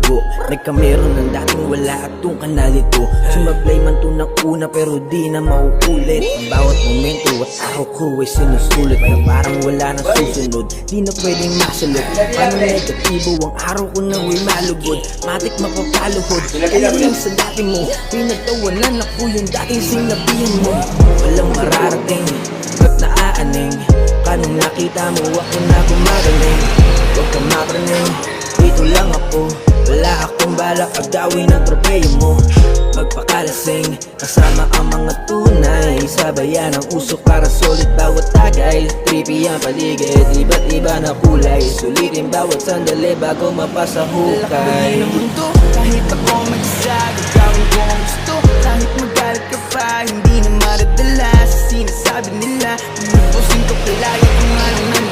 dugo. Nagkameron ng dating wala at tong kanalito. Sumablay man to ng una pero di na mauulit. Ang bawat momento at araw ko ay sinusulit na parang wala na susunod, di na pwedeng masulot. Paano negatibo ang araw ko na huwag malugod, matik mapapaluhod. Alam lang sa dati mo, pinagtawanan ako yung dating sinabihan mo. Walang mararating, ba't naaaning? Kanong nakita mo ako na gumagaling. Huwag ka mapraning, dito lang ako. Wala akong balak agawin ang tropeyo mo. Magpakalasing, kasama ang mga tunay. Sabayan ang usok para solid bawat tagay. Trippy ang paligid, iba't iba na kulay. Sulitin bawat sandali bago mapasa hukay. Lakbayin ang mundo, kahit ako mag-isa. Gagawin ko ang gusto, kahit magalit ka pa. Hindi na maradala sa sinasabi nila. Pinupusin ko palagi kung anong